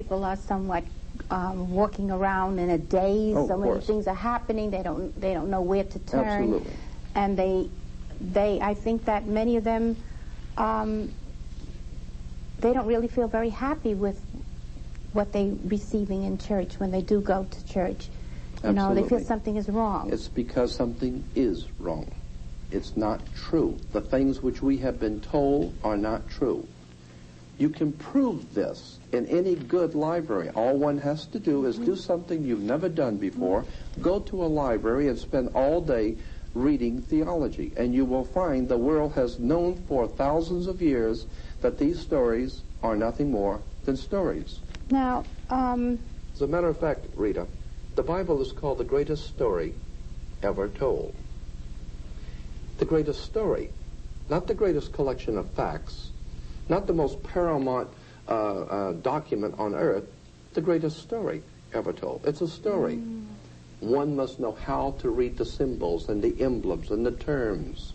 people are somewhat walking around in a daze. Oh, so many course. things are happening. They don't know where to turn. Absolutely. And I think that many of them, they don't really feel very happy with what they're receiving in church when they do go to church. You know, they feel something is wrong. It's because something is wrong. It's not true. The things which we have been told are not true. You can prove this in any good library. All one has to do is do something you've never done before. Go to a library and spend all day reading theology, and you will find the world has known for thousands of years that these stories are nothing more than stories. Now, as a matter of fact, Rita, the Bible is called the greatest story ever told. The greatest story, not the greatest collection of facts, not the most paramount document on earth, the greatest story ever told. It's a story. One must know how to read the symbols and the emblems and the terms.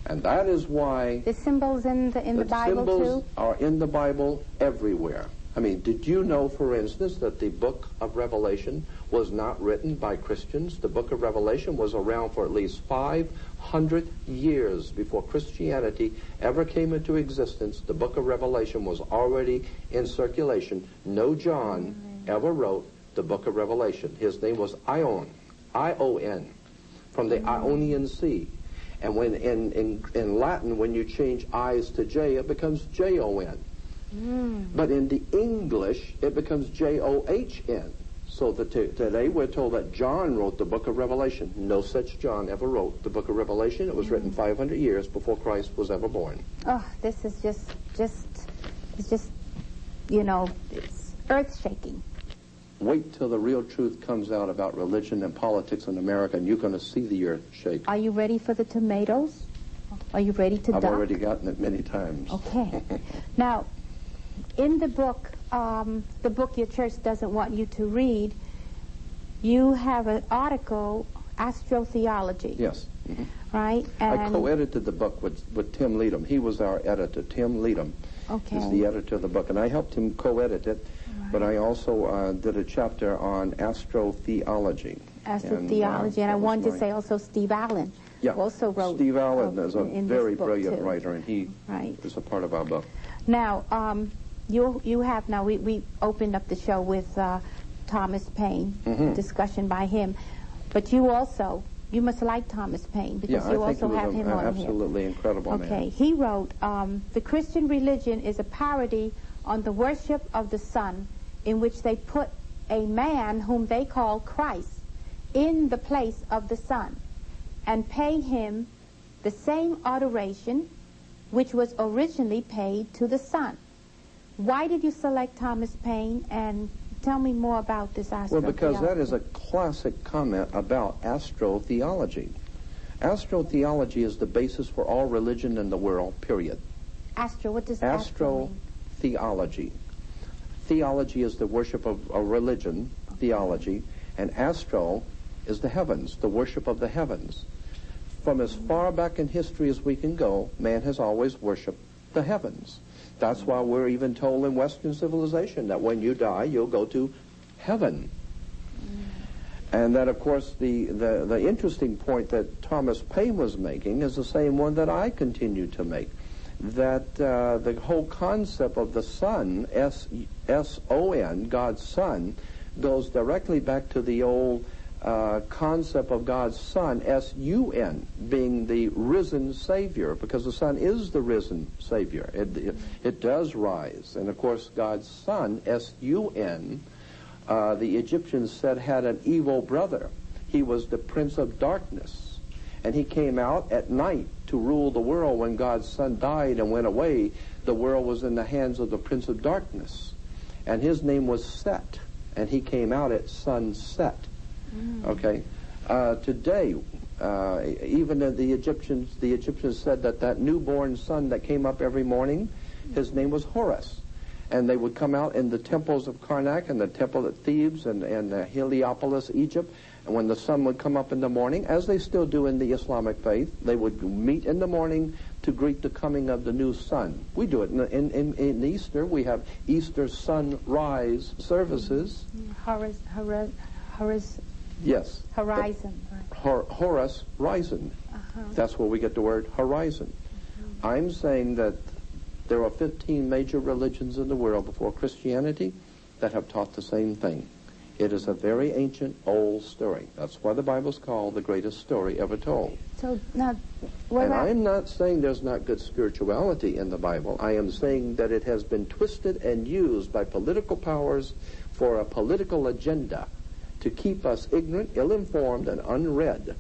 And that is why the symbols in the Bible symbols too? are in the Bible everywhere. I mean, did you know, for instance, that the book of Revelation was not written by Christians? The book of Revelation was around for at least 500 years before Christianity ever came into existence. The book of Revelation was already in circulation. No John ever wrote the book of Revelation. His name was Ion, I-O-N, from the Ionian Sea. And when in Latin, when you change I's to J, it becomes J-O-N. But in the English, it becomes J-O-H-N. So today we're told that John wrote the book of Revelation. No such John ever wrote the book of Revelation. It was written 500 years before Christ was ever born. Oh, this is just, you know, it's earth-shaking. Wait till the real truth comes out about religion and politics in America, and you're going to see the earth shake. Are you ready for the tomatoes? Are you ready to duck? I've already gotten it many times. Okay. Now, in the book your church doesn't want you to read, you have an article, Astrotheology. Yes. Right? And I co-edited the book with Tim Leadham. He was our editor. Tim Leadham is the editor of the book, and I helped him co-edit it. But I also did a chapter on astrotheology. Astrotheology, and I wanted to say also Steve Allen. Yeah. Also wrote. Steve Allen is a very brilliant too. writer, and he is a part of our book. Now, you have now we opened up the show with Thomas Paine, discussion by him, but you must like Thomas Paine because you also have him on here. Absolutely incredible man. Okay, he wrote, the Christian religion is a parody on the worship of the sun, in which they put a man whom they call Christ in the place of the sun and pay him the same adoration which was originally paid to the sun. Why did you select Thomas Paine, and tell me more about this astrotheology? Well, because that is a classic comment about astrotheology. Astrotheology is the basis for all religion in the world, period. What does astro mean? Theology. Theology is the worship of a religion, theology, and astro is the heavens, the worship of the heavens. From as far back in history as we can go, man has always worshipped the heavens. That's why we're even told in Western civilization that when you die, you'll go to heaven. And that, of course, the interesting point that Thomas Paine was making is the same one that I continue to make. That the whole concept of the sun, S-O-N, God's Son, goes directly back to the old concept of God's Son, S-U-N, being the risen Savior, because the Son is the risen Savior. It does rise. And, of course, God's Son, S-U-N, the Egyptians said had an evil brother. He was the Prince of Darkness. And he came out at night to rule the world. When God's Son died and went away, the world was in the hands of the Prince of Darkness. And his name was Set. And he came out at sunset. Okay? Today, even the Egyptians said that newborn son that came up every morning, his name was Horus. And they would come out in the temples of Karnak and the temple at Thebes and Heliopolis, Egypt, when the sun would come up in the morning, as they still do in the Islamic faith, they would meet in the morning to greet the coming of the new sun. We do it in Easter. We have Easter sunrise services. Yes. Horizon. Horus Rising. That's where we get the word horizon. I'm saying that there are 15 major religions in the world before Christianity that have taught the same thing. It is a very ancient, old story. That's why the Bible's called the greatest story ever told. So now, and I'm not saying there's not good spirituality in the Bible. I am saying that it has been twisted and used by political powers for a political agenda to keep us ignorant, ill-informed, and unread,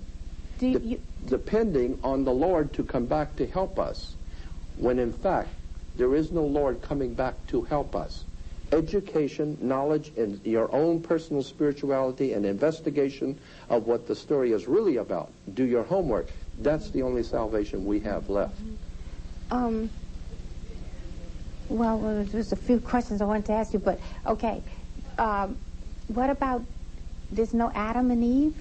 depending on the Lord to come back to help us, when in fact there is no Lord coming back to help us. Education, knowledge, and your own personal spirituality and investigation of what the story is really about. Do your homework. That's the only salvation we have left. Well, there's a few questions I wanted to ask you, but okay. What about there's no Adam and Eve?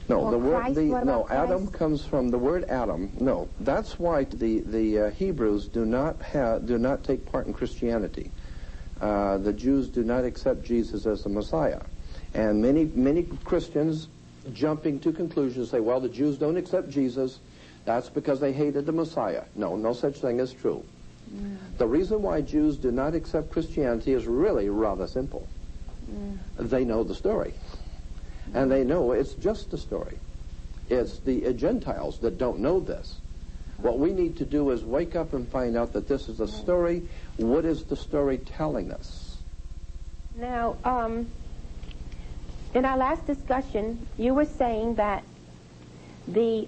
No, or the word Christ? no Christ? Adam comes from the word Adam. No, that's why the Hebrews do not take part in Christianity. The Jews do not accept Jesus as the Messiah, and many Christians jumping to conclusions say, well, the Jews don't accept Jesus. That's because they hated the Messiah. No, no such thing is true. The reason why Jews do not accept Christianity is really rather simple. They know the story. And they know it's just a story. It's the Gentiles that don't know this. What we need to do is wake up and find out that this is a story. What is the story telling us? Now, in our last discussion, you were saying that the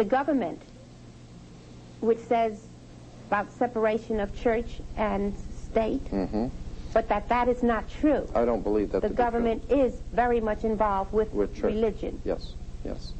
government, which says about separation of church and state, but that is not true. I don't believe that. The government is very much involved with religion. Yes, yes.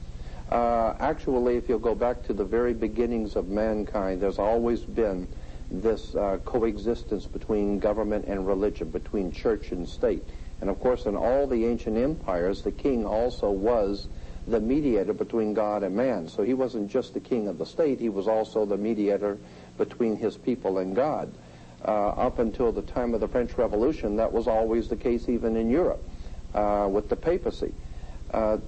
Actually, if you'll go back to the very beginnings of mankind, there's always been this coexistence between government and religion, between church and state. And of course, in all the ancient empires, the king also was the mediator between God and man. So he wasn't just the king of the state, he was also the mediator between his people and God. Up until the time of the French Revolution, that was always the case even in Europe with the papacy.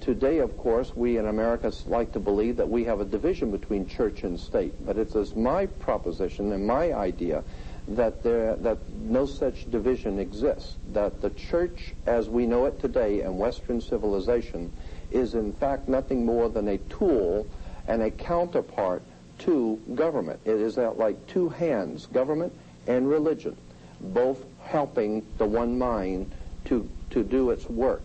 Today, of course, we in America like to believe that we have a division between church and state, but it is my proposition and my idea that no such division exists, that the church as we know it today in Western civilization is in fact nothing more than a tool and a counterpart to government. It is like two hands, government and religion, both helping the one mind to do its work.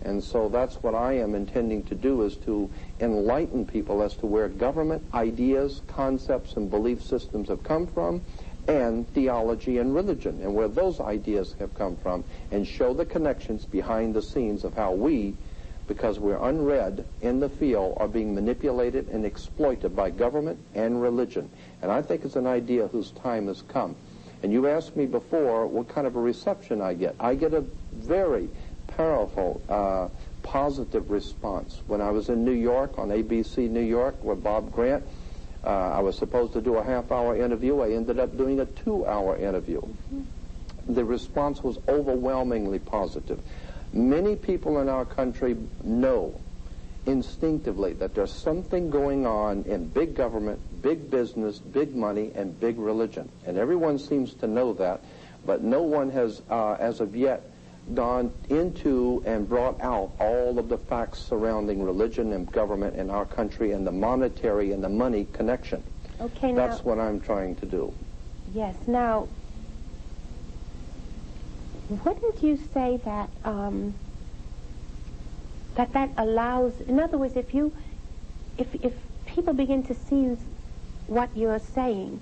And so that's what I am intending to do, is to enlighten people as to where government ideas, concepts, and belief systems have come from, and theology and religion, and where those ideas have come from, and show the connections behind the scenes of how we, because we're unread in the field, are being manipulated and exploited by government and religion. And I think it's an idea whose time has come. And you asked me before what kind of a reception I get. I get a very powerful, positive response. When I was in New York, on ABC New York, with Bob Grant, I was supposed to do a half-hour interview. I ended up doing a 2-hour interview. The response was overwhelmingly positive. Many people in our country know instinctively that there's something going on in big government, big business, big money, and big religion. And everyone seems to know that, but no one has, as of yet, gone into and brought out all of the facts surrounding religion and government in our country and the monetary and the money connection. Okay, now, that's what I'm trying to do. Yes. Now, wouldn't you say that that allows, in other words, if people begin to see what you're saying,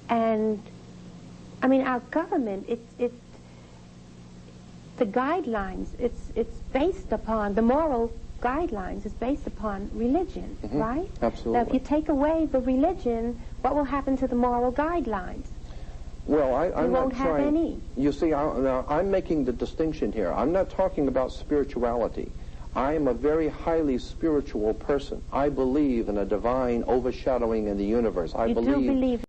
and I mean our government, the guidelines, it's based upon, the moral guidelines is based upon religion, right? Absolutely. Now, if you take away the religion, what will happen to the moral guidelines? Well, I'm won't not have trying. any. You see, now, I'm making the distinction here. I'm not talking about spirituality. I am a very highly spiritual person. I believe in a divine overshadowing in the universe. I You do believe